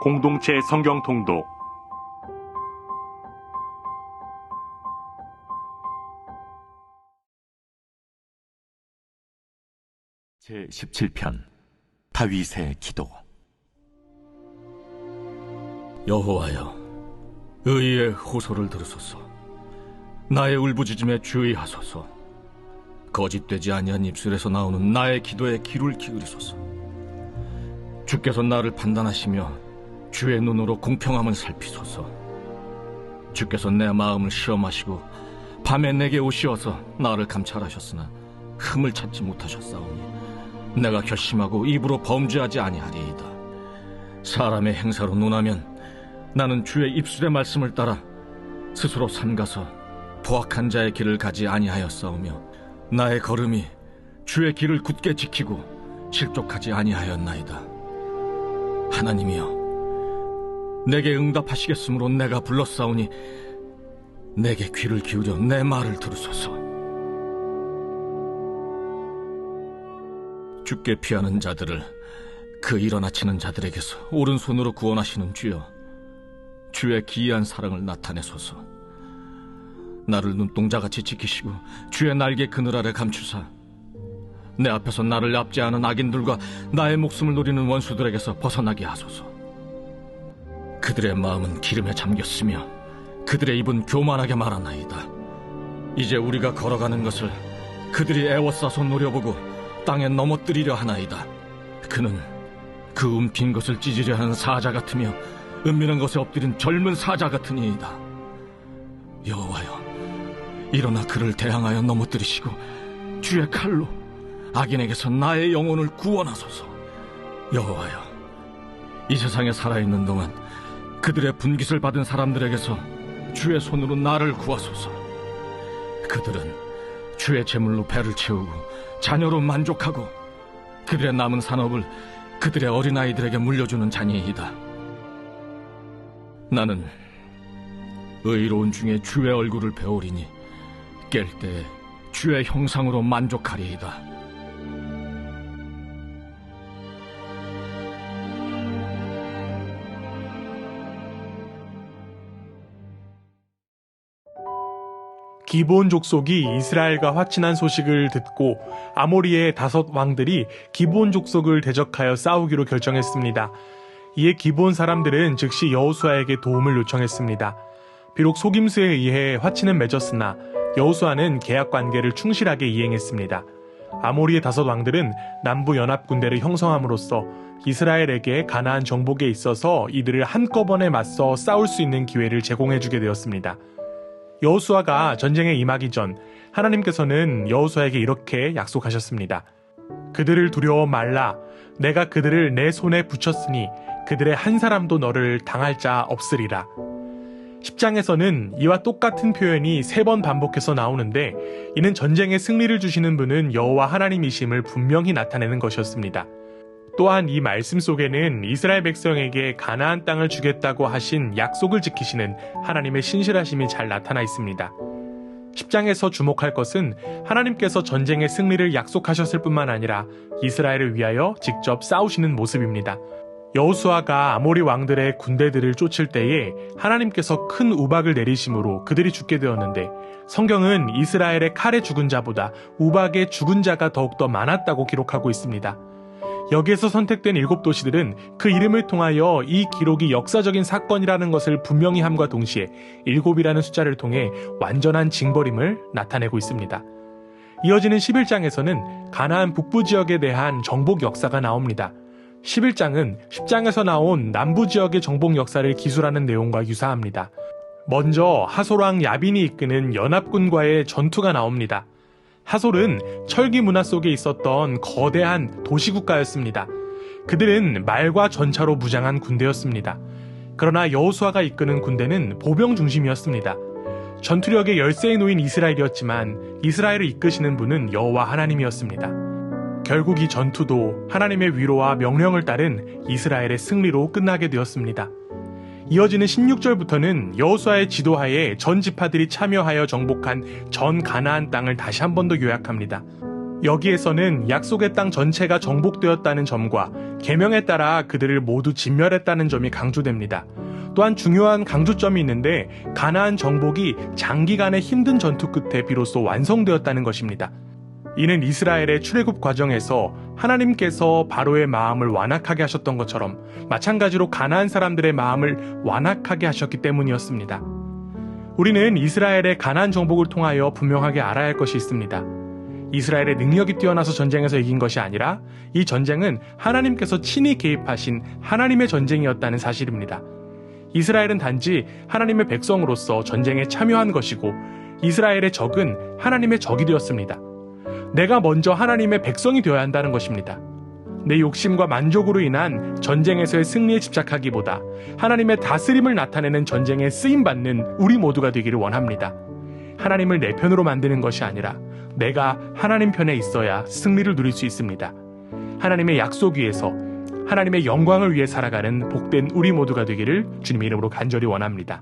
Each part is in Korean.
공동체 성경 통독 제17편 다윗의 기도. 여호와여, 의의 호소를 들으소서. 나의 울부짖음에 주의하소서. 거짓되지 아니한 입술에서 나오는 나의 기도에 귀를 기울이소서. 주께서 나를 판단하시며 주의 눈으로 공평함을 살피소서. 주께서 내 마음을 시험하시고 밤에 내게 오시어서 나를 감찰하셨으나 흠을 찾지 못하셨사오니 내가 결심하고 입으로 범죄하지 아니하리이다. 사람의 행사로 논하면 나는 주의 입술의 말씀을 따라 스스로 삼가서 포악한 자의 길을 가지 아니하였사오며 나의 걸음이 주의 길을 굳게 지키고 실족하지 아니하였나이다. 하나님이여, 내게 응답하시겠으므로 내가 불렀사오니 내게 귀를 기울여 내 말을 들으소서. 주께 피하는 자들을 그 일어나치는 자들에게서 오른손으로 구원하시는 주여, 주의 기이한 사랑을 나타내소서. 나를 눈동자같이 지키시고 주의 날개 그늘 아래 감추사 내 앞에서 나를 납치하는 악인들과 나의 목숨을 노리는 원수들에게서 벗어나게 하소서. 그들의 마음은 기름에 잠겼으며 그들의 입은 교만하게 말하나이다. 이제 우리가 걸어가는 것을 그들이 애워싸서 노려보고 땅에 넘어뜨리려 하나이다. 그는 그 움핀 것을 찢으려 하는 사자 같으며 은밀한 것에 엎드린 젊은 사자 같으니이다. 여호와여, 일어나 그를 대항하여 넘어뜨리시고 주의 칼로 악인에게서 나의 영혼을 구원하소서. 여호와여, 이 세상에 살아있는 동안 그들의 분깃을 받은 사람들에게서 주의 손으로 나를 구하소서. 그들은 주의 제물로 배를 채우고 자녀로 만족하고 그들의 남은 산업을 그들의 어린아이들에게 물려주는 자니이다. 나는 의로운 중에 주의 얼굴을 배우리니 깰 때에 주의 형상으로 만족하리이다. 기브온 족속이 이스라엘과 화친한 소식을 듣고 아모리의 5 왕들이 기브온 족속을 대적하여 싸우기로 결정했습니다. 이에 기브온 사람들은 즉시 여호수아에게 도움을 요청했습니다. 비록 속임수에 의해 화친은 맺었으나 여호수아는 계약 관계를 충실하게 이행했습니다. 아모리의 5 왕들은 남부 연합 군대를 형성함으로써 이스라엘에게 가나안 정복에 있어서 이들을 한꺼번에 맞서 싸울 수 있는 기회를 제공해주게 되었습니다. 여호수아가 전쟁에 임하기 전 하나님께서는 여호수아에게 이렇게 약속하셨습니다. 그들을 두려워 말라. 내가 그들을 내 손에 붙였으니 그들의 한 사람도 너를 당할 자 없으리라. 10장에서는 이와 똑같은 표현이 3번 반복해서 나오는데 이는 전쟁에 승리를 주시는 분은 여호와 하나님이심을 분명히 나타내는 것이었습니다. 또한 이 말씀 속에는 이스라엘 백성에게 가나안 땅을 주겠다고 하신 약속을 지키시는 하나님의 신실하심이 잘 나타나 있습니다. 10장에서 주목할 것은 하나님께서 전쟁의 승리를 약속하셨을 뿐만 아니라 이스라엘을 위하여 직접 싸우시는 모습입니다. 여호수아가 아모리 왕들의 군대들을 쫓을 때에 하나님께서 큰 우박을 내리심으로 그들이 죽게 되었는데 성경은 이스라엘의 칼에 죽은 자보다 우박에 죽은 자가 더욱더 많았다고 기록하고 있습니다. 여기에서 선택된 7도시들은 그 이름을 통하여 이 기록이 역사적인 사건이라는 것을 분명히 함과 동시에 7이라는 숫자를 통해 완전한 징벌임을 나타내고 있습니다. 이어지는 11장에서는 가나안 북부 지역에 대한 정복 역사가 나옵니다. 11장은 10장에서 나온 남부 지역의 정복 역사를 기술하는 내용과 유사합니다. 먼저 하솔왕 야빈이 이끄는 연합군과의 전투가 나옵니다. 하솔은 철기 문화 속에 있었던 거대한 도시국가였습니다. 그들은 말과 전차로 무장한 군대였습니다. 그러나 여호수아가 이끄는 군대는 보병 중심이었습니다. 전투력의 열세에 놓인 이스라엘이었지만 이스라엘을 이끄시는 분은 여호와 하나님이었습니다. 결국 이 전투도 하나님의 위로와 명령을 따른 이스라엘의 승리로 끝나게 되었습니다. 이어지는 16절부터는 여호수아의 지도하에 전 지파들이 참여하여 정복한 전 가나안 땅을 다시 한 번 더 요약합니다. 여기에서는 약속의 땅 전체가 정복되었다는 점과 계명에 따라 그들을 모두 진멸했다는 점이 강조됩니다. 또한 중요한 강조점이 있는데 가나안 정복이 장기간의 힘든 전투 끝에 비로소 완성되었다는 것입니다. 이는 이스라엘의 출애굽 과정에서 하나님께서 바로의 마음을 완악하게 하셨던 것처럼 마찬가지로 가나안 사람들의 마음을 완악하게 하셨기 때문이었습니다. 우리는 이스라엘의 가나안 정복을 통하여 분명하게 알아야 할 것이 있습니다. 이스라엘의 능력이 뛰어나서 전쟁에서 이긴 것이 아니라 이 전쟁은 하나님께서 친히 개입하신 하나님의 전쟁이었다는 사실입니다. 이스라엘은 단지 하나님의 백성으로서 전쟁에 참여한 것이고 이스라엘의 적은 하나님의 적이 되었습니다. 내가 먼저 하나님의 백성이 되어야 한다는 것입니다. 내 욕심과 만족으로 인한 전쟁에서의 승리에 집착하기보다 하나님의 다스림을 나타내는 전쟁에 쓰임받는 우리 모두가 되기를 원합니다. 하나님을 내 편으로 만드는 것이 아니라 내가 하나님 편에 있어야 승리를 누릴 수 있습니다. 하나님의 약속 위에서 하나님의 영광을 위해 살아가는 복된 우리 모두가 되기를 주님의 이름으로 간절히 원합니다.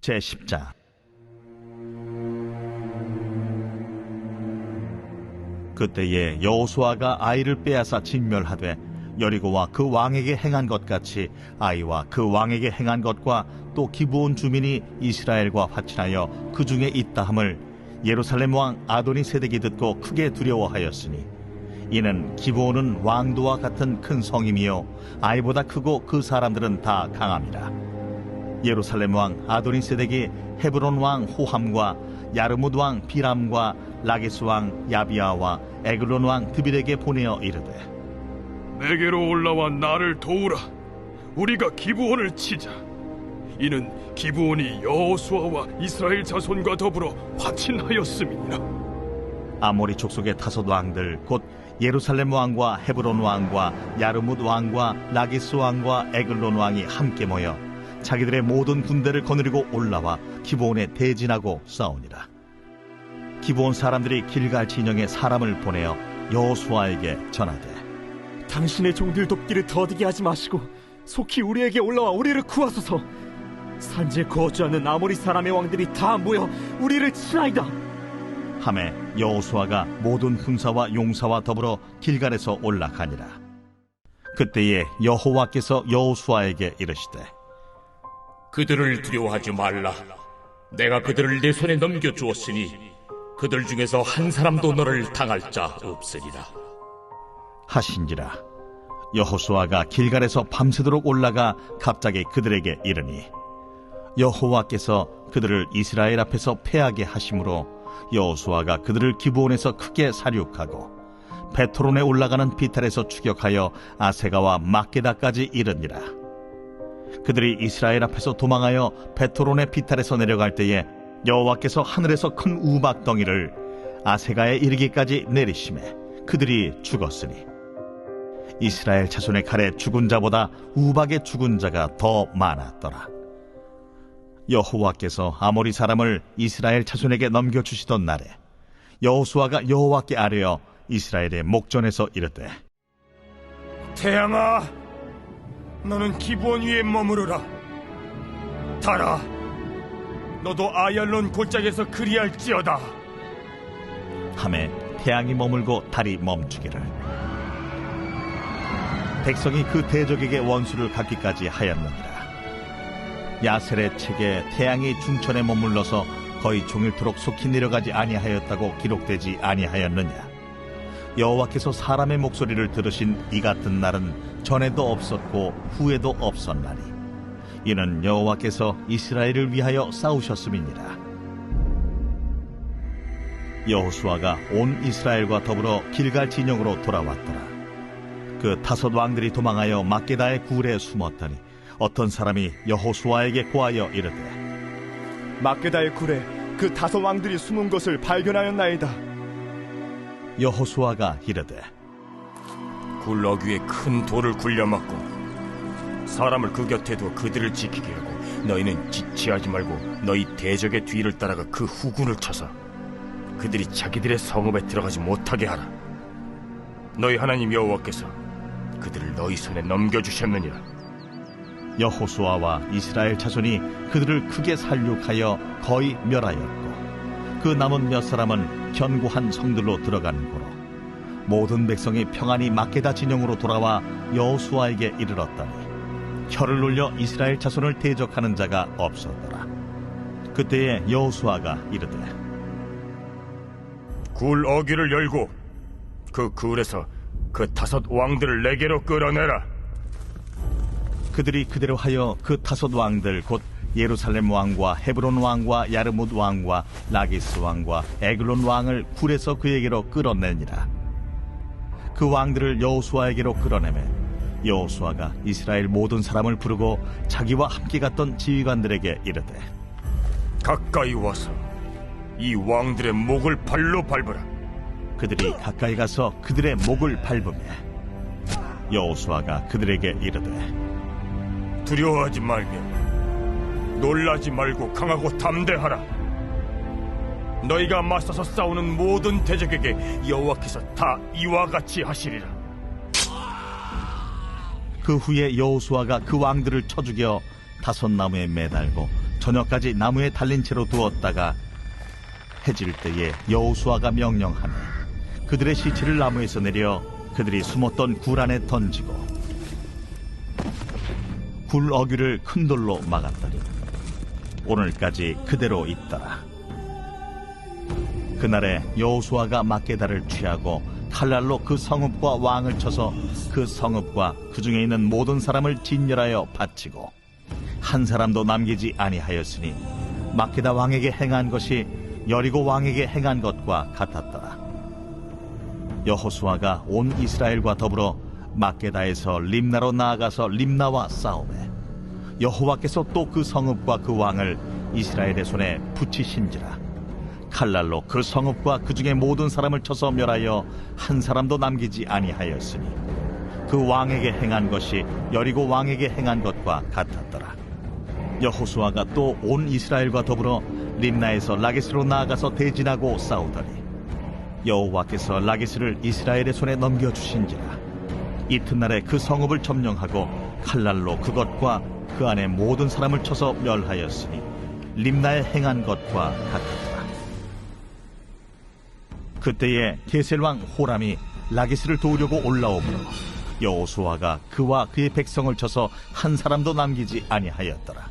제10장 그때에 여호수아가 아이를 빼앗아 진멸하되 여리고와 그 왕에게 행한 것 같이 아이와 그 왕에게 행한 것과 또 기브온 주민이 이스라엘과 화친하여 그 중에 있다 함을 예루살렘 왕 아도니세덱이 듣고 크게 두려워하였으니 이는 기브온은 왕도와 같은 큰 성임이요 아이보다 크고 그 사람들은 다 강함이라. 예루살렘 왕 아도니세덱이 헤브론 왕 호함과 야르뭇 왕 비람과 라기스 왕 야비아와 에글론 왕 드빌에게 보내어 이르되 내게로 올라와 나를 도우라. 우리가 기브온을 치자. 이는 기브온이 여호수아와 이스라엘 자손과 더불어 화친하였음이니라. 아모리 족속의 다섯 왕들 곧 예루살렘 왕과 헤브론 왕과 야르뭇 왕과 라기스 왕과 에글론 왕이 함께 모여 자기들의 모든 군대를 거느리고 올라와 기브온에 대진하고 싸우니라. 기브온 사람들이 길갈 진영에 사람을 보내어 여호수아에게 전하되 당신의 종들 돕기를 더디게 하지 마시고 속히 우리에게 올라와 우리를 구하소서. 산지에 거주하는 아모리 사람의 왕들이 다 모여 우리를 치나이다. 하매 여호수아가 모든 군사와 용사와 더불어 길갈에서 올라가니라. 그때에 여호와께서 여호수아에게 이르시되 그들을 두려워하지 말라. 내가 그들을 내 손에 넘겨주었으니 그들 중에서 한 사람도 너를 당할 자 없으리라 하신지라. 여호수아가 길갈에서 밤새도록 올라가 갑자기 그들에게 이르니 여호와께서 그들을 이스라엘 앞에서 패하게 하심으로 여호수아가 그들을 기브온에서 크게 사륙하고 베토론에 올라가는 비탈에서 추격하여 아세가와 막게다까지 이르니라. 그들이 이스라엘 앞에서 도망하여 베토론의 비탈에서 내려갈 때에 여호와께서 하늘에서 큰 우박덩이를 아세가에 이르기까지 내리심에 그들이 죽었으니 이스라엘 자손의 칼에 죽은 자보다 우박에 죽은 자가 더 많았더라. 여호와께서 아모리 사람을 이스라엘 자손에게 넘겨주시던 날에 여호수아가 여호와께 아뢰어 이스라엘의 목전에서 이르되 태양아, 너는 기브온 위에 머무르라. 달아, 너도 아얄론 골짜기에서 그리할지어다. 하매 태양이 머물고 달이 멈추기를. 백성이 그 대적에게 원수를 갚기까지 하였느니라. 야셀의 책에 태양이 중천에 머물러서 거의 종일토록 속히 내려가지 아니하였다고 기록되지 아니하였느냐. 여호와께서 사람의 목소리를 들으신 이 같은 날은 전에도 없었고 후에도 없었나니 이는 여호와께서 이스라엘을 위하여 싸우셨음이니라. 여호수아가 온 이스라엘과 더불어 길갈 진영으로 돌아왔더라. 그 다섯 왕들이 도망하여 막게다의 굴에 숨었더니 어떤 사람이 여호수아에게 고하여 이르되 막게다의 굴에 그 다섯 왕들이 숨은 것을 발견하였나이다. 여호수아가 이르되 굴럭 위에 큰 돌을 굴려막고 사람을 그 곁에 두어 그들을 지키게 하고 너희는 지체하지 말고 너희 대적의 뒤를 따라가 그 후군을 쳐서 그들이 자기들의 성읍에 들어가지 못하게 하라. 너희 하나님 여호와께서 그들을 너희 손에 넘겨주셨느니라. 여호수아와 이스라엘 자손이 그들을 크게 살육하여 거의 멸하였고 그 남은 몇 사람은 견고한 성들로 들어가는 고로 모든 백성이 평안히 막게다 진영으로 돌아와 여호수아에게 이르렀더니 혀를 놀려 이스라엘 자손을 대적하는 자가 없었더라. 그때에 여호수아가 이르되 굴 어귀를 열고 그 굴에서 그 5 왕들을 내게로 끌어내라. 그들이 그대로 하여 그 5 왕들 곧 예루살렘 왕과 헤브론 왕과 야르뭇 왕과 라기스 왕과 에글론 왕을 굴에서 그에게로 끌어내니라. 그 왕들을 여호수아에게로 끌어내매 여호수아가 이스라엘 모든 사람을 부르고 자기와 함께 갔던 지휘관들에게 이르되 가까이 와서 이 왕들의 목을 발로 밟으라. 그들이 가까이 가서 그들의 목을 밟으며 여호수아가 그들에게 이르되 두려워하지 말며 놀라지 말고 강하고 담대하라. 너희가 맞서서 싸우는 모든 대적에게 여호와께서 다 이와 같이 하시리라. 그 후에 여호수아가 그 왕들을 쳐 죽여 5 나무에 매달고 저녁까지 나무에 달린 채로 두었다가 해질 때에 여호수아가 명령하며 그들의 시체를 나무에서 내려 그들이 숨었던 굴 안에 던지고 굴 어귀를 큰 돌로 막았더니 오늘까지 그대로 있더라. 그날에 여호수아가 막게다를 취하고 칼날로 그 성읍과 왕을 쳐서 그 성읍과 그 중에 있는 모든 사람을 진멸하여 바치고 한 사람도 남기지 아니하였으니 막게다 왕에게 행한 것이 여리고 왕에게 행한 것과 같았더라. 여호수아가 온 이스라엘과 더불어 막게다에서 림나로 나아가서 림나와 싸우매 여호와께서 또 그 성읍과 그 왕을 이스라엘의 손에 붙이신지라. 칼날로 그 성읍과 그 중에 모든 사람을 쳐서 멸하여 한 사람도 남기지 아니하였으니 그 왕에게 행한 것이 여리고 왕에게 행한 것과 같았더라. 여호수아가 또 온 이스라엘과 더불어 림나에서 라기스로 나아가서 대진하고 싸우더니 여호와께서 라기스를 이스라엘의 손에 넘겨주신지라. 이튿날에 그 성읍을 점령하고 칼날로 그것과 그 안에 모든 사람을 쳐서 멸하였으니 림나에 행한 것과 같았더라. 그때에 게셀왕 호람이 라기스를 도우려고 올라오므로 여호수아가 그와 그의 백성을 쳐서 한 사람도 남기지 아니하였더라.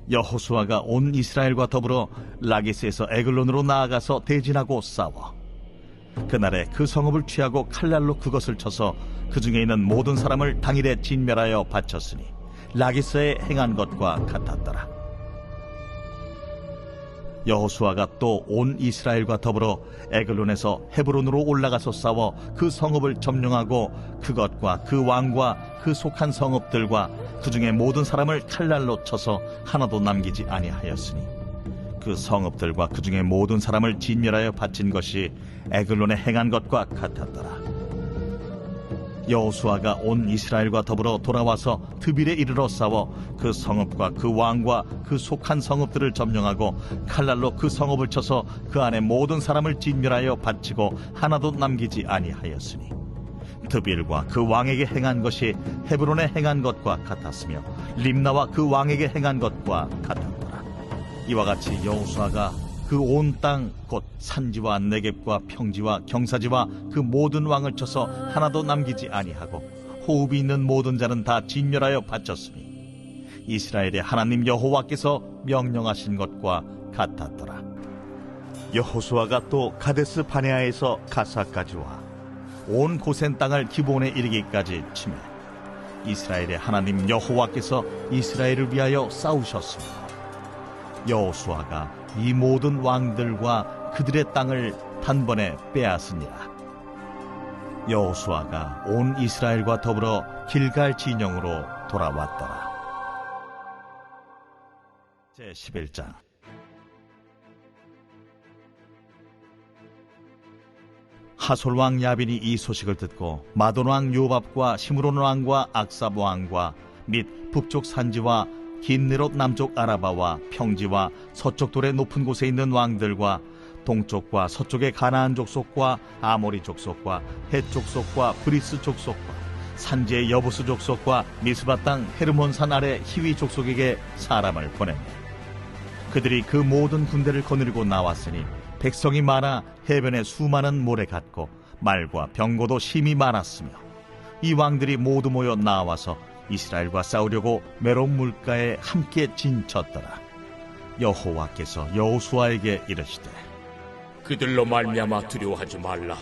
여호수아가 온 이스라엘과 더불어 라기스에서 에글론으로 나아가서 대진하고 싸워 그날에 그 성읍을 취하고 칼날로 그것을 쳐서 그 중에 있는 모든 사람을 당일에 진멸하여 바쳤으니 라기스에 행한 것과 같았더라. 여호수아가 또 온 이스라엘과 더불어 에글론에서 헤브론으로 올라가서 싸워 그 성읍을 점령하고 그것과 그 왕과 그 속한 성읍들과 그 중에 모든 사람을 칼날로 쳐서 하나도 남기지 아니하였으니 그 성읍들과 그 중에 모든 사람을 진멸하여 바친 것이 에글론에 행한 것과 같았더라. 여호수아가 온 이스라엘과 더불어 돌아와서 드빌에 이르러 싸워 그 성읍과 그 왕과 그 속한 성읍들을 점령하고 칼날로 그 성읍을 쳐서 그 안에 모든 사람을 진멸하여 바치고 하나도 남기지 아니하였으니 드빌과 그 왕에게 행한 것이 헤브론에 행한 것과 같았으며 림나와 그 왕에게 행한 것과 같았더라. 이와 같이 여호수아가 그 온 땅 곧 산지와 네겝과 평지와 경사지와 그 모든 왕을 쳐서 하나도 남기지 아니하고 호흡이 있는 모든 자는 다 진멸하여 바쳤으니 이스라엘의 하나님 여호와께서 명령하신 것과 같았더라. 여호수아가 또 가데스 바네아에서 가사까지 와 온 고센 땅을 기브온에 이르기까지 치매 이스라엘의 하나님 여호와께서 이스라엘을 위하여 싸우셨으며 여호수아가 이 모든 왕들과 그들의 땅을 단번에 빼앗으니라. 여호수아가 온 이스라엘과 더불어 길갈 진영으로 돌아왔더라. 제11장. 하솔 왕 야빈이 이 소식을 듣고 마돈 왕 요밥과 시므론 왕과 악삽 왕과 및 북쪽 산지와 긴느롯 남쪽 아라바와 평지와 서쪽 돌의 높은 곳에 있는 왕들과 동쪽과 서쪽의 가나안 족속과 아모리 족속과 헷 족속과 브리스 족속과 산지의 여부스 족속과 미스바 땅 헤르몬 산 아래 히위 족속에게 사람을 보냅니다. 그들이 그 모든 군대를 거느리고 나왔으니 백성이 많아 해변에 수많은 모래 같고 말과 병거도 심히 많았으며 이 왕들이 모두 모여 나와서 이스라엘과 싸우려고 메론 물가에 함께 진쳤더라. 여호와께서 여호수아에게 이르시되 그들로 말미암아 두려워하지 말라.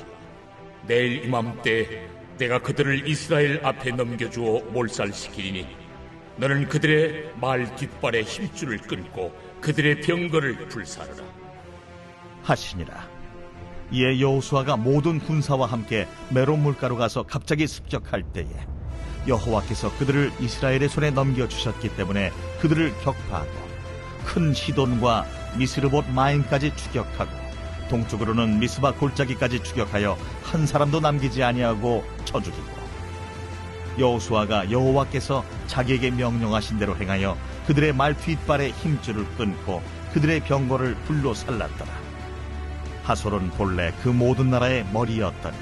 내일 이맘때 내가 그들을 이스라엘 앞에 넘겨주어 몰살시키리니 너는 그들의 말 뒷발에 힘줄을 끊고 그들의 병거를 불사르라 하시니라. 이에 여호수아가 모든 군사와 함께 메론 물가로 가서 갑자기 습격할 때에 여호와께서 그들을 이스라엘의 손에 넘겨주셨기 때문에 그들을 격파하고 큰 시돈과 미스르봇 마임까지 추격하고 동쪽으로는 미스바 골짜기까지 추격하여 한 사람도 남기지 아니하고 쳐 죽이고 여호수아가 여호와께서 자기에게 명령하신 대로 행하여 그들의 말 뒷발에 힘줄을 끊고 그들의 병거를 불로 살랐더라. 하솔은 본래 그 모든 나라의 머리였더니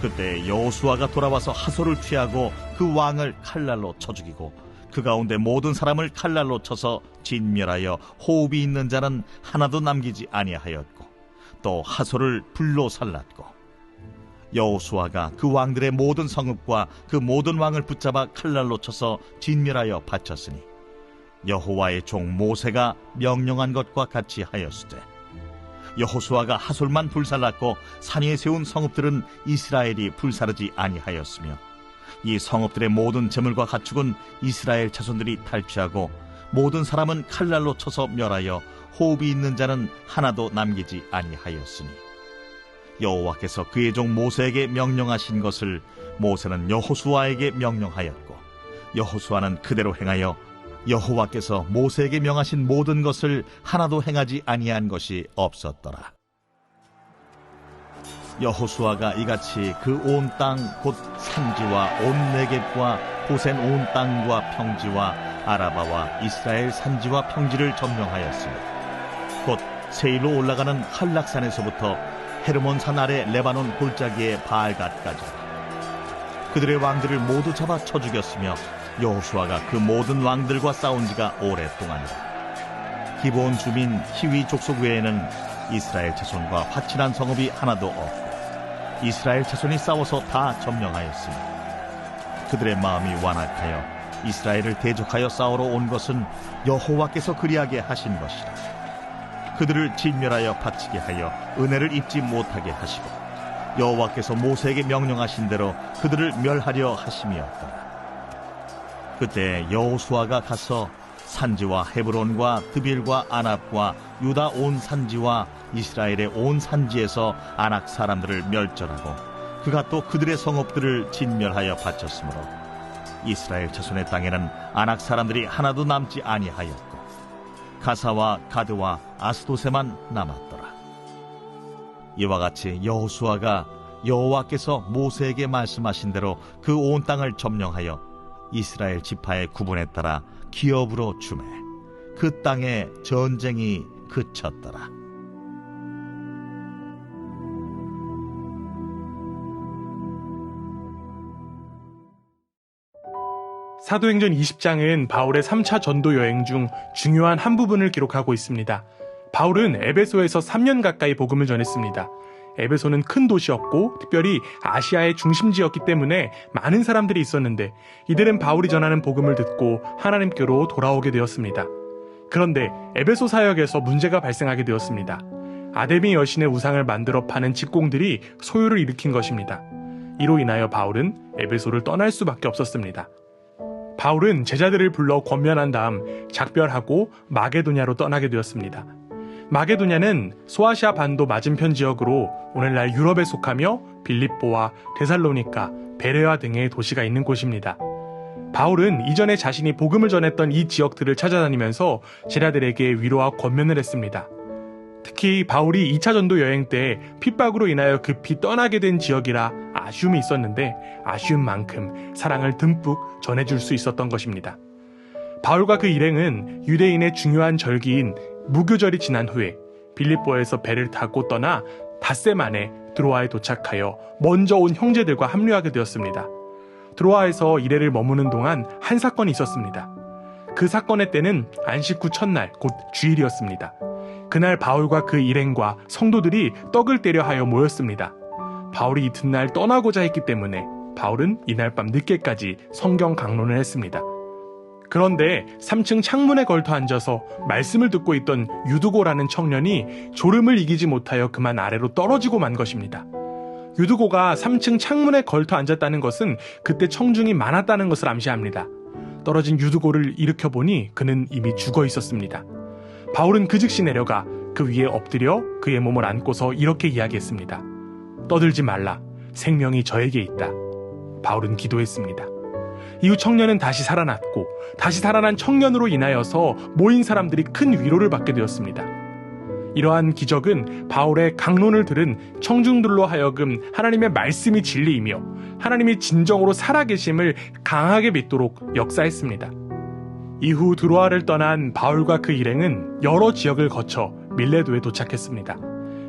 그때 여호수아가 돌아와서 하솔을 취하고 그 왕을 칼날로 쳐 죽이고 그 가운데 모든 사람을 칼날로 쳐서 진멸하여 호흡이 있는 자는 하나도 남기지 아니하였고 또 하솔을 불로 살랐고 여호수아가 그 왕들의 모든 성읍과 그 모든 왕을 붙잡아 칼날로 쳐서 진멸하여 바쳤으니 여호와의 종 모세가 명령한 것과 같이 하였으되 여호수아가 하솔만 불살랐고 산 위에 세운 성읍들은 이스라엘이 불사르지 아니하였으며 이 성읍들의 모든 재물과 가축은 이스라엘 자손들이 탈취하고 모든 사람은 칼날로 쳐서 멸하여 호흡이 있는 자는 하나도 남기지 아니하였으니 여호와께서 그의 종 모세에게 명령하신 것을 모세는 여호수아에게 명령하였고 여호수아는 그대로 행하여 여호와께서 모세에게 명하신 모든 것을 하나도 행하지 아니한 것이 없었더라. 여호수아가 이같이 그 온 땅 곧 산지와 온 네겝과 고센 온 땅과 평지와 아라바와 이스라엘 산지와 평지를 점령하였으며 곧 세일로 올라가는 한락산에서부터 헤르몬산 아래 레바논 골짜기의 바알갓까지 그들의 왕들을 모두 잡아 쳐 죽였으며 여호수아가 그 모든 왕들과 싸운 지가 오랫동안이라. 기브온 주민 히위 족속 외에는 이스라엘 자손과 화친한 성읍이 하나도 없고 이스라엘 자손이 싸워서 다 점령하였으니 그들의 마음이 완악하여 이스라엘을 대적하여 싸우러 온 것은 여호와께서 그리하게 하신 것이라. 그들을 진멸하여 바치게 하여 은혜를 입지 못하게 하시고 여호와께서 모세에게 명령하신 대로 그들을 멸하려 하심이었더라. 그때 여호수아가 가서 산지와 헤브론과 드빌과 아납과 유다 온 산지와 이스라엘의 온 산지에서 아낙 사람들을 멸절하고 그가 또 그들의 성읍들을 진멸하여 바쳤으므로 이스라엘 자손의 땅에는 아낙 사람들이 하나도 남지 아니하였고 가사와 가드와 아스도세만 남았더라. 이와 같이 여호수아가 여호와께서 모세에게 말씀하신 대로 그 온 땅을 점령하여 이스라엘 지파의 구분에 따라 기업으로 주매 그 땅에 전쟁이 그쳤더라. 사도행전 20장은 바울의 3차 전도 여행 중 중요한 한 부분을 기록하고 있습니다. 바울은 에베소에서 3년 가까이 복음을 전했습니다. 에베소는 큰 도시였고 특별히 아시아의 중심지였기 때문에 많은 사람들이 있었는데 이들은 바울이 전하는 복음을 듣고 하나님께로 돌아오게 되었습니다. 그런데 에베소 사역에서 문제가 발생하게 되었습니다. 아데미 여신의 우상을 만들어 파는 직공들이 소요를 일으킨 것입니다. 이로 인하여 바울은 에베소를 떠날 수밖에 없었습니다. 바울은 제자들을 불러 권면한 다음 작별하고 마게도냐로 떠나게 되었습니다. 마게도냐는 소아시아 반도 맞은편 지역으로 오늘날 유럽에 속하며 빌립보와 데살로니가, 베레아 등의 도시가 있는 곳입니다. 바울은 이전에 자신이 복음을 전했던 이 지역들을 찾아다니면서 제자들에게 위로와 권면을 했습니다. 특히 바울이 2차 전도 여행 때 핍박으로 인하여 급히 떠나게 된 지역이라 아쉬움이 있었는데 아쉬움만큼 사랑을 듬뿍 전해줄 수 있었던 것입니다. 바울과 그 일행은 유대인의 중요한 절기인 무교절이 지난 후에 빌립보에서 배를 타고 떠나 닷새 만에 드로아에 도착하여 먼저 온 형제들과 합류하게 되었습니다. 드로아에서 이래를 머무는 동안 한 사건이 있었습니다. 그 사건의 때는 안식 후 첫날 곧 주일이었습니다. 그날 바울과 그 일행과 성도들이 떡을 때려 하여 모였습니다. 바울이 이튿날 떠나고자 했기 때문에 바울은 이날 밤 늦게까지 성경 강론을 했습니다. 그런데 3층 창문에 걸터 앉아서 말씀을 듣고 있던 유두고라는 청년이 졸음을 이기지 못하여 그만 아래로 떨어지고 만 것입니다. 유두고가 3층 창문에 걸터 앉았다는 것은 그때 청중이 많았다는 것을 암시합니다. 떨어진 유두고를 일으켜보니 그는 이미 죽어 있었습니다. 바울은 그 즉시 내려가 그 위에 엎드려 그의 몸을 안고서 이렇게 이야기했습니다. 떠들지 말라. 생명이 저에게 있다. 바울은 기도했습니다. 이후 청년은 다시 살아났고 다시 살아난 청년으로 인하여서 모인 사람들이 큰 위로를 받게 되었습니다. 이러한 기적은 바울의 강론을 들은 청중들로 하여금 하나님의 말씀이 진리이며 하나님이 진정으로 살아계심을 강하게 믿도록 역사했습니다. 이후 드로아를 떠난 바울과 그 일행은 여러 지역을 거쳐 밀레도에 도착했습니다.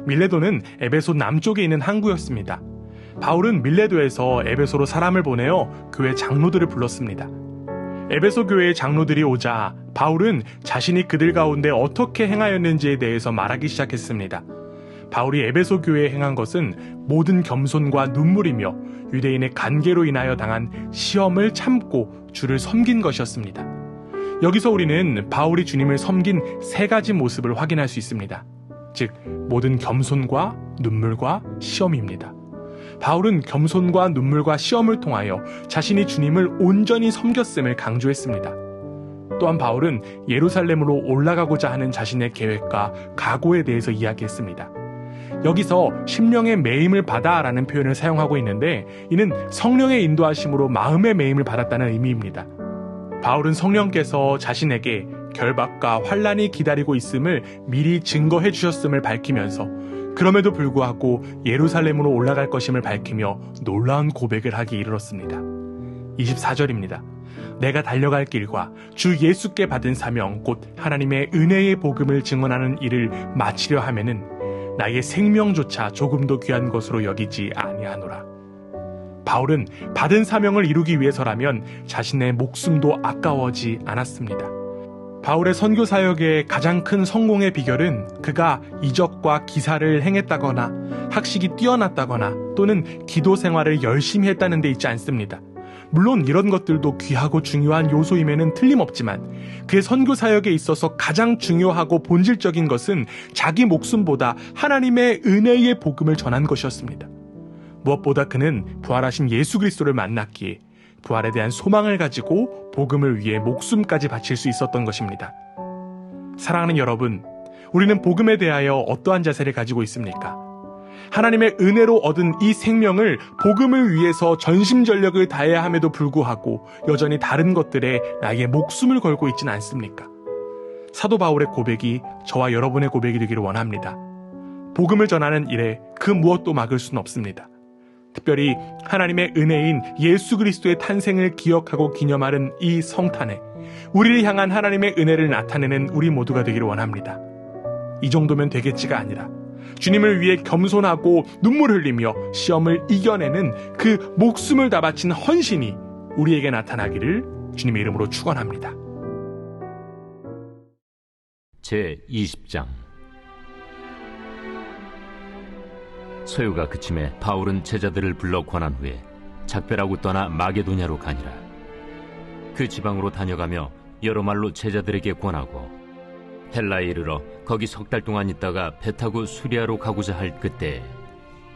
밀레도는 에베소 남쪽에 있는 항구였습니다. 바울은 밀레도에서 에베소로 사람을 보내어 교회 장로들을 불렀습니다. 에베소 교회의 장로들이 오자 바울은 자신이 그들 가운데 어떻게 행하였는지에 대해서 말하기 시작했습니다. 바울이 에베소 교회에 행한 것은 모든 겸손과 눈물이며 유대인의 간계로 인하여 당한 시험을 참고 주를 섬긴 것이었습니다. 여기서 우리는 바울이 주님을 섬긴 세 가지 모습을 확인할 수 있습니다. 즉, 모든 겸손과 눈물과 시험입니다. 바울은 겸손과 눈물과 시험을 통하여 자신이 주님을 온전히 섬겼음을 강조했습니다. 또한 바울은 예루살렘으로 올라가고자 하는 자신의 계획과 각오에 대해서 이야기했습니다. 여기서 심령의 매임을 받아라는 표현을 사용하고 있는데 이는 성령의 인도하심으로 마음의 매임을 받았다는 의미입니다. 바울은 성령께서 자신에게 결박과 환난이 기다리고 있음을 미리 증거해 주셨음을 밝히면서 그럼에도 불구하고 예루살렘으로 올라갈 것임을 밝히며 놀라운 고백을 하기 이르렀습니다. 24절입니다. 내가 달려갈 길과 주 예수께 받은 사명 곧 하나님의 은혜의 복음을 증언하는 일을 마치려 하면은 나의 생명조차 조금도 귀한 것으로 여기지 아니하노라. 바울은 받은 사명을 이루기 위해서라면 자신의 목숨도 아까워하지 않았습니다. 바울의 선교 사역의 가장 큰 성공의 비결은 그가 이적과 기사를 행했다거나 학식이 뛰어났다거나 또는 기도 생활을 열심히 했다는 데 있지 않습니다. 물론 이런 것들도 귀하고 중요한 요소임에는 틀림없지만 그의 선교 사역에 있어서 가장 중요하고 본질적인 것은 자기 목숨보다 하나님의 은혜의 복음을 전한 것이었습니다. 무엇보다 그는 부활하신 예수 그리스도를 만났기에 부활에 대한 소망을 가지고 복음을 위해 목숨까지 바칠 수 있었던 것입니다. 사랑하는 여러분, 우리는 복음에 대하여 어떠한 자세를 가지고 있습니까? 하나님의 은혜로 얻은 이 생명을 복음을 위해서 전심전력을 다해야 함에도 불구하고 여전히 다른 것들에 나의 목숨을 걸고 있지는 않습니까? 사도 바울의 고백이 저와 여러분의 고백이 되기를 원합니다. 복음을 전하는 일에 그 무엇도 막을 수는 없습니다. 특별히 하나님의 은혜인 예수 그리스도의 탄생을 기억하고 기념하는 이 성탄에 우리를 향한 하나님의 은혜를 나타내는 우리 모두가 되기를 원합니다. 이 정도면 되겠지가 아니라 주님을 위해 겸손하고 눈물 흘리며 시험을 이겨내는 그 목숨을 다 바친 헌신이 우리에게 나타나기를 주님의 이름으로 축원합니다. 제20장 소요가 그침에 바울은 제자들을 불러 권한 후에 작별하고 떠나 마게도냐로 가니라. 그 지방으로 다녀가며 여러 말로 제자들에게 권하고 헬라에 이르러 거기 3달 동안 있다가 배 타고 수리아로 가고자 할 그때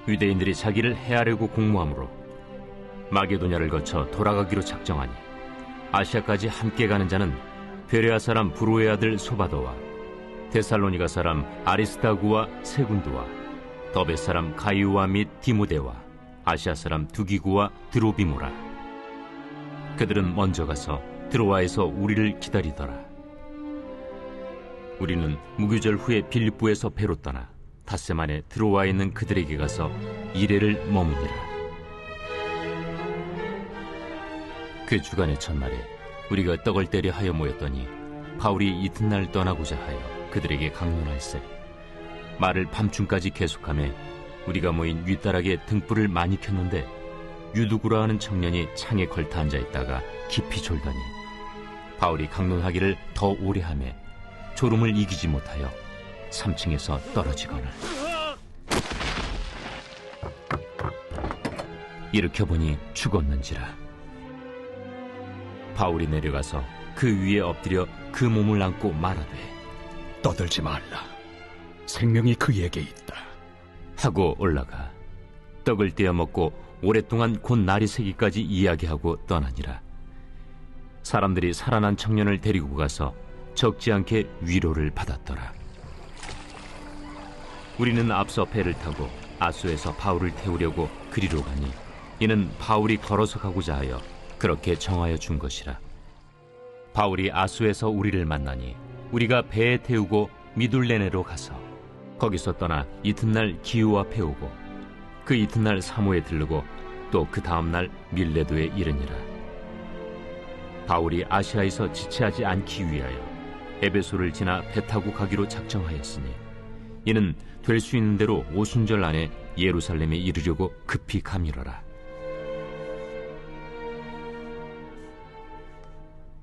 유대인들이 자기를 해하려고 공모하므로 마게도냐를 거쳐 돌아가기로 작정하니 아시아까지 함께 가는 자는 베레아 사람 브로의 아들 소바도와 데살로니가 사람 아리스다구와 세군두와 더베 사람 가이오와 및 디모데와 아시아 사람 두기구와 드로비모라. 그들은 먼저 가서 드로아에서 우리를 기다리더라. 우리는 무교절 후에 빌립보에서 배로 떠나 닷새 만에 드로아에 있는 그들에게 가서 이레를 머무니라. 그 주간의 첫날에 우리가 떡을 때려 하여 모였더니 바울이 이튿날 떠나고자 하여 그들에게 강론할세 말을 밤중까지 계속하며 우리가 모인 윗다락에 등불을 많이 켰는데 유두구라 하는 청년이 창에 걸터 앉아있다가 깊이 졸더니 바울이 강론하기를 더 오래 하며 졸음을 이기지 못하여 3층에서 떨어지거늘 일으켜보니 죽었는지라. 바울이 내려가서 그 위에 엎드려 그 몸을 안고 말하되 떠들지 말라. 생명이 그에게 있다. 하고 올라가 떡을 떼어 먹고 오랫동안 곧 날이 새기까지 이야기하고 떠나니라. 사람들이 살아난 청년을 데리고 가서 적지 않게 위로를 받았더라. 우리는 앞서 배를 타고 아소에서 바울을 태우려고 그리로 가니 이는 바울이 걸어서 가고자 하여 그렇게 정하여 준 것이라. 바울이 아소에서 우리를 만나니 우리가 배에 태우고 미둘레네로 가서 거기서 떠나 이튿날 기후 앞에 오고 그 이튿날 사모에 들르고 또 그 다음날 밀레도에 이르니라. 바울이 아시아에서 지체하지 않기 위하여 에베소를 지나 배 타고 가기로 작정하였으니 이는 될 수 있는 대로 오순절 안에 예루살렘에 이르려고 급히 가미러라.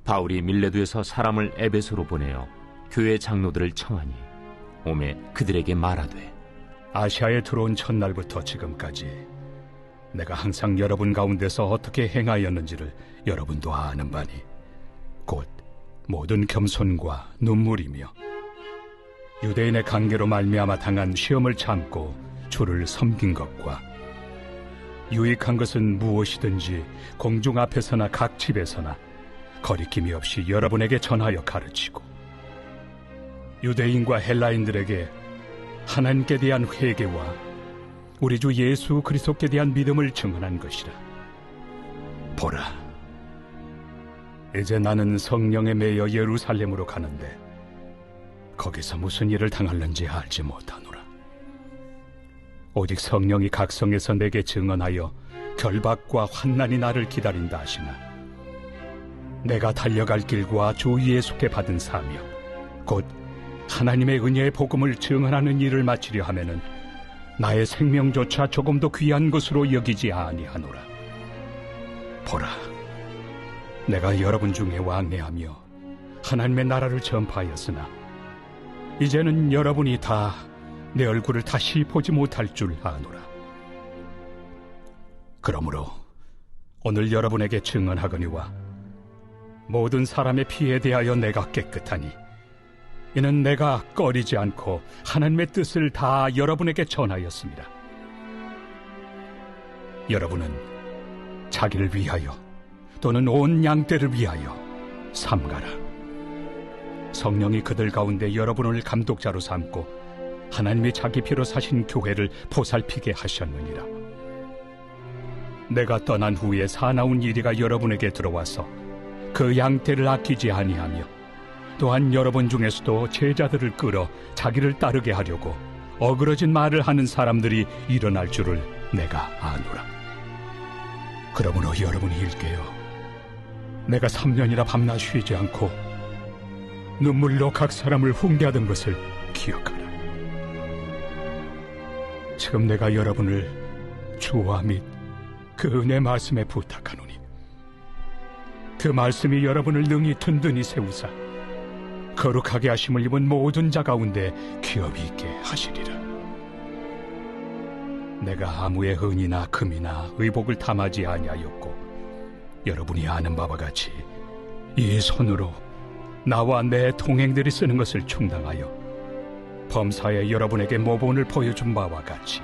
바울이 밀레도에서 사람을 에베소로 보내어 교회 장로들을 청하니 오매 그들에게 말하되 아시아에 들어온 첫날부터 지금까지 내가 항상 여러분 가운데서 어떻게 행하였는지를 여러분도 아는 바니 곧 모든 겸손과 눈물이며 유대인의 관계로 말미암아 당한 시험을 참고 주를 섬긴 것과 유익한 것은 무엇이든지 공중 앞에서나 각 집에서나 거리낌이 없이 여러분에게 전하여 가르치고 유대인과 헬라인들에게 하나님께 대한 회개와 우리 주 예수 그리스도께 대한 믿음을 증언한 것이라. 보라, 이제 나는 성령에 매여 예루살렘으로 가는데 거기서 무슨 일을 당할는지 알지 못하노라. 오직 성령이 각성에서 내게 증언하여 결박과 환난이 나를 기다린다 하시나 내가 달려갈 길과 주 예수께 받은 사명 곧 하나님의 은혜의 복음을 증언하는 일을 마치려 하면은 나의 생명조차 조금도 귀한 것으로 여기지 아니하노라. 보라, 내가 여러분 중에 왕래하며 하나님의 나라를 전파하였으나 이제는 여러분이 다 내 얼굴을 다시 보지 못할 줄 아노라. 그러므로 오늘 여러분에게 증언하거니와 모든 사람의 피에 대하여 내가 깨끗하니 이는 내가 꺼리지 않고 하나님의 뜻을 다 여러분에게 전하였습니다. 여러분은 자기를 위하여 또는 온 양떼를 위하여 삼가라. 성령이 그들 가운데 여러분을 감독자로 삼고 하나님이 자기 피로 사신 교회를 보살피게 하셨느니라. 내가 떠난 후에 사나운 이리가 여러분에게 들어와서 그 양떼를 아끼지 아니하며 또한 여러분 중에서도 제자들을 끌어 자기를 따르게 하려고 어그러진 말을 하는 사람들이 일어날 줄을 내가 아노라. 그러므로 여러분이 일깨어 내가 3년이나 밤낮 쉬지 않고 눈물로 각 사람을 훈계하던 것을 기억하라. 지금 내가 여러분을 주와 및 그 은혜 말씀에 부탁하노니 그 말씀이 여러분을 능히 든든히 세우사 거룩하게 하심을 입은 모든 자 가운데 기업이 있게 하시리라. 내가 아무의 은이나 금이나 의복을 탐하지 아니하였고 여러분이 아는 바와 같이 이 손으로 나와 내 동행들이 쓰는 것을 충당하여 범사에 여러분에게 모본을 보여준 바와 같이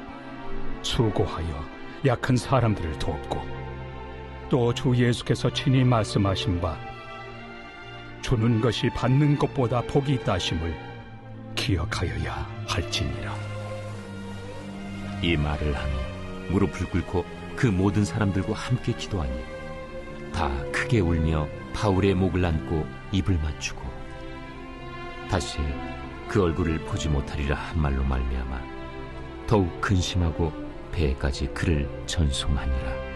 수고하여 약한 사람들을 돕고 또 주 예수께서 친히 말씀하신 바 주는 것이 받는 것보다 복이 있다 하심을 기억하여야 할지니라. 이 말을 하며 무릎을 꿇고 그 모든 사람들과 함께 기도하니 다 크게 울며 바울의 목을 안고 입을 맞추고 다시 그 얼굴을 보지 못하리라 한 말로 말미암아 더욱 근심하고 배에까지 그를 전송하니라.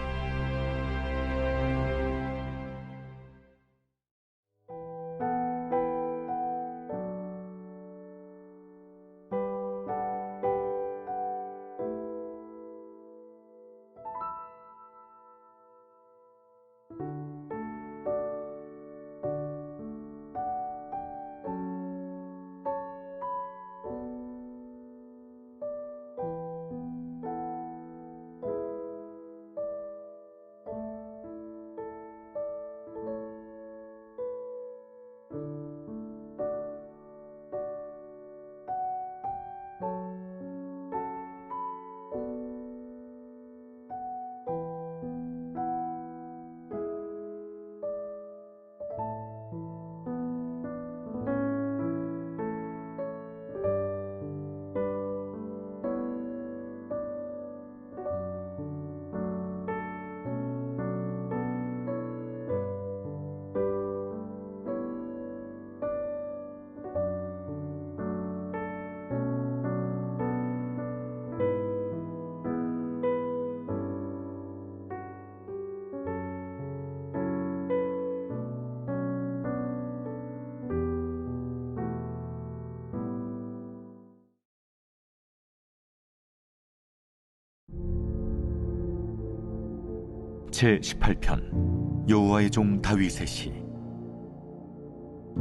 제18편 여호와의 종 다윗의 시.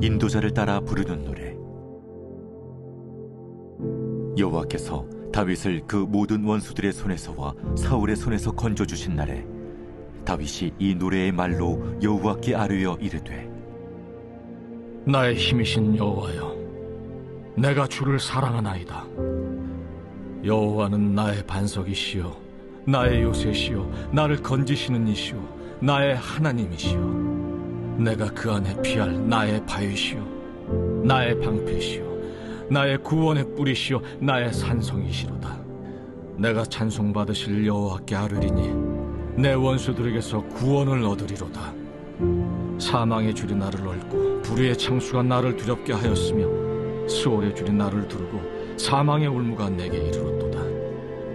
인도자를 따라 부르는 노래. 여호와께서 다윗을 그 모든 원수들의 손에서와 사울의 손에서 건져주신 날에 다윗이 이 노래의 말로 여호와께 아뢰어 이르되, 나의 힘이신 여호와여, 내가 주를 사랑하나이다. 여호와는 나의 반석이시요 나의 요새시요 나를 건지시는 이시요 나의 하나님이시요 내가 그 안에 피할 나의 바위시요 나의 방패시요 나의 구원의 뿌리시요 나의 산성이시로다. 내가 찬송받으실 여호와께 아뢰리니 내 원수들에게서 구원을 얻으리로다. 사망의 줄이 나를 얽고 불의의 창수가 나를 두렵게 하였으며 수월의 줄이 나를 두르고 사망의 울무가 내게 이르렀도다.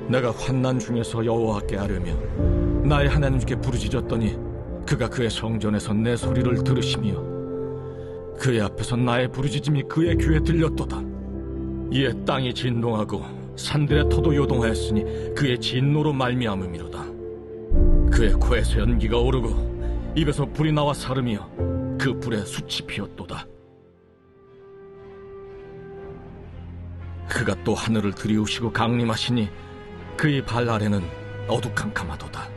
내가 환난 중에서 여호와께 아뢰며 나의 하나님께 부르짖었더니 그가 그의 성전에서 내 소리를 들으시며 그의 앞에서 나의 부르짖음이 그의 귀에 들렸도다. 이에 땅이 진동하고 산들의 터도 요동하였으니 그의 진노로 말미암음이로다. 그의 코에서 연기가 오르고 입에서 불이 나와 사르며 그 불에 숯이 피었도다. 그가 또 하늘을 들이우시고 강림하시니 그의 발 아래는 어두캄캄하도다.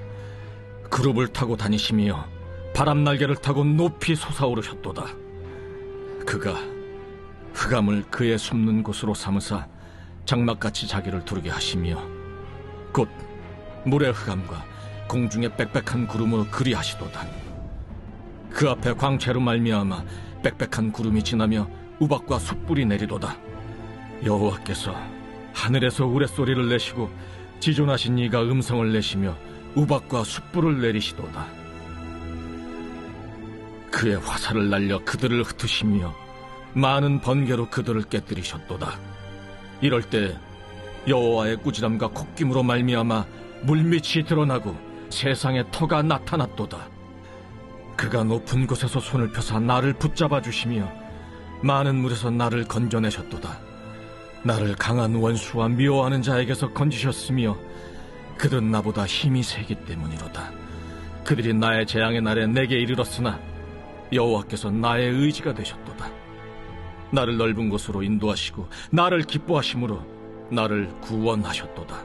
그룹을 타고 다니시며 바람 날개를 타고 높이 솟아오르셨도다. 그가 흑암을 그의 숨는 곳으로 삼으사 장막같이 자기를 두르게 하시며 곧 물의 흑암과 공중의 빽빽한 구름으로 그리하시도다. 그 앞에 광채로 말미암아 빽빽한 구름이 지나며 우박과 숯불이 내리도다. 여호와께서 하늘에서 우레소리를 내시고 지존하신 이가 음성을 내시며 우박과 숯불을 내리시도다. 그의 화살을 날려 그들을 흩으시며 많은 번개로 그들을 깨뜨리셨도다. 이럴 때 여호와의 꾸지람과 콧김으로 말미암아 물밑이 드러나고 세상에 터가 나타났도다. 그가 높은 곳에서 손을 펴사 나를 붙잡아 주시며 많은 물에서 나를 건져내셨도다. 나를 강한 원수와 미워하는 자에게서 건지셨으며 그들은 나보다 힘이 세기 때문이로다. 그들이 나의 재앙의 날에 내게 이르렀으나 여호와께서 나의 의지가 되셨도다. 나를 넓은 곳으로 인도하시고 나를 기뻐하심으로 나를 구원하셨도다.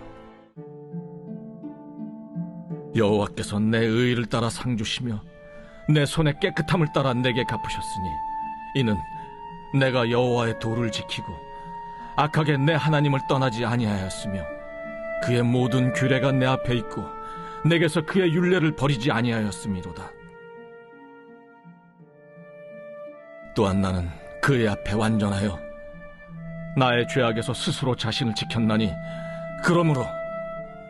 여호와께서 내 의를 따라 상 주시며 내 손의 깨끗함을 따라 내게 갚으셨으니 이는 내가 여호와의 도를 지키고 악하게 내 하나님을 떠나지 아니하였으며 그의 모든 규례가 내 앞에 있고 내게서 그의 율례를 버리지 아니하였음이로다. 또한 나는 그의 앞에 완전하여 나의 죄악에서 스스로 자신을 지켰나니 그러므로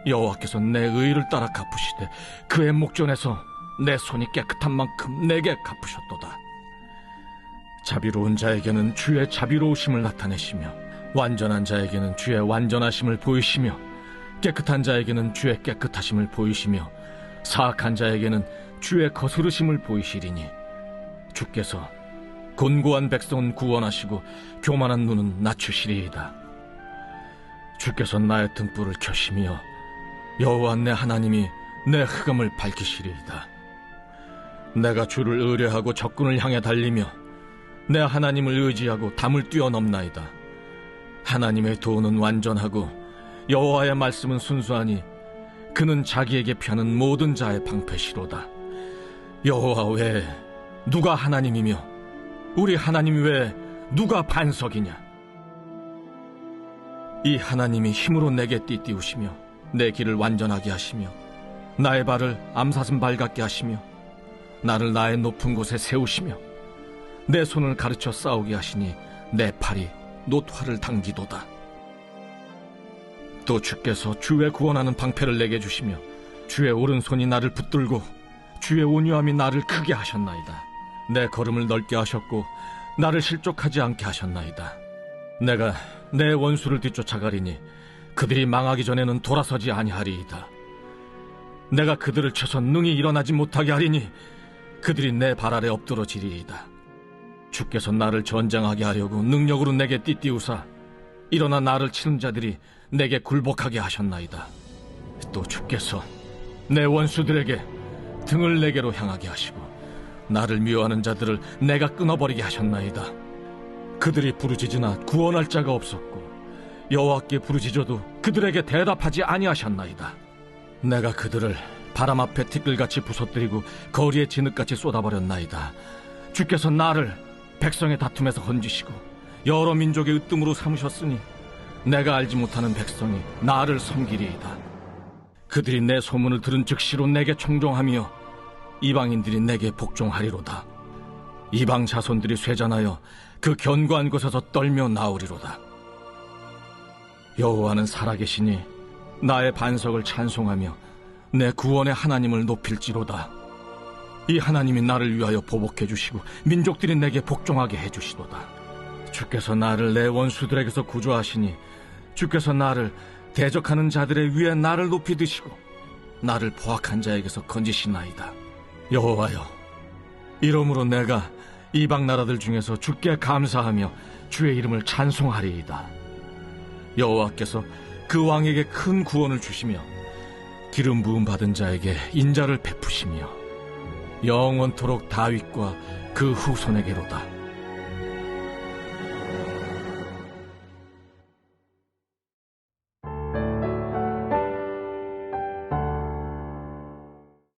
여호와께서 내 의를 따라 갚으시되 그의 목전에서 내 손이 깨끗한 만큼 내게 갚으셨도다. 자비로운 자에게는 주의 자비로우심을 나타내시며 완전한 자에게는 주의 완전하심을 보이시며 깨끗한 자에게는 주의 깨끗하심을 보이시며 사악한 자에게는 주의 거스르심을 보이시리니 주께서 곤고한 백성은 구원하시고 교만한 눈은 낮추시리이다. 주께서 나의 등불을 켜시며 여호와 내 하나님이 내 흑암을 밝히시리이다. 내가 주를 의뢰하고 적군을 향해 달리며 내 하나님을 의지하고 담을 뛰어넘나이다. 하나님의 도는 완전하고 여호와의 말씀은 순수하니 그는 자기에게 피하는 모든 자의 방패시로다. 여호와 외에 누가 하나님이며 우리 하나님 외에 누가 반석이냐? 이 하나님이 힘으로 내게 띠띠우시며 내 길을 완전하게 하시며 나의 발을 암사슴 발 같게 하시며 나를 나의 높은 곳에 세우시며 내 손을 가르쳐 싸우게 하시니 내 팔이 노화를 당기도다. 또 주께서 주의 구원하는 방패를 내게 주시며 주의 오른손이 나를 붙들고 주의 온유함이 나를 크게 하셨나이다. 내 걸음을 넓게 하셨고 나를 실족하지 않게 하셨나이다. 내가 내 원수를 뒤쫓아가리니 그들이 망하기 전에는 돌아서지 아니하리이다. 내가 그들을 쳐서 능히 일어나지 못하게 하리니 그들이 내 발 아래 엎드러지리이다. 주께서 나를 전쟁하게 하려고 능력으로 내게 띠띠우사 일어나 나를 치는 자들이 내게 굴복하게 하셨나이다. 또 주께서 내 원수들에게 등을 내게로 향하게 하시고 나를 미워하는 자들을 내가 끊어버리게 하셨나이다. 그들이 부르짖으나 구원할 자가 없었고 여호와께 부르짖어도 그들에게 대답하지 아니하셨나이다. 내가 그들을 바람 앞에 티끌같이 부서뜨리고 거리에 진흙같이 쏟아버렸나이다. 주께서 나를 백성의 다툼에서 건지시고 여러 민족의 으뜸으로 삼으셨으니 내가 알지 못하는 백성이 나를 섬기리이다. 그들이 내 소문을 들은 즉시로 내게 청종하며 이방인들이 내게 복종하리로다. 이방 자손들이 쇠잔하여 그 견고한 곳에서 떨며 나오리로다. 여호와는 살아계시니 나의 반석을 찬송하며 내 구원의 하나님을 높일지로다. 이 하나님이 나를 위하여 보복해 주시고 민족들이 내게 복종하게 해주시도다. 주께서 나를 내 원수들에게서 구조하시니 주께서 나를 대적하는 자들의 위에 나를 높이 드시고 나를 포악한 자에게서 건지시나이다. 여호와여, 이러므로 내가 이방 나라들 중에서 주께 감사하며 주의 이름을 찬송하리이다. 여호와께서 그 왕에게 큰 구원을 주시며 기름 부음 받은 자에게 인자를 베푸시며 영원토록 다윗과 그 후손에게로다.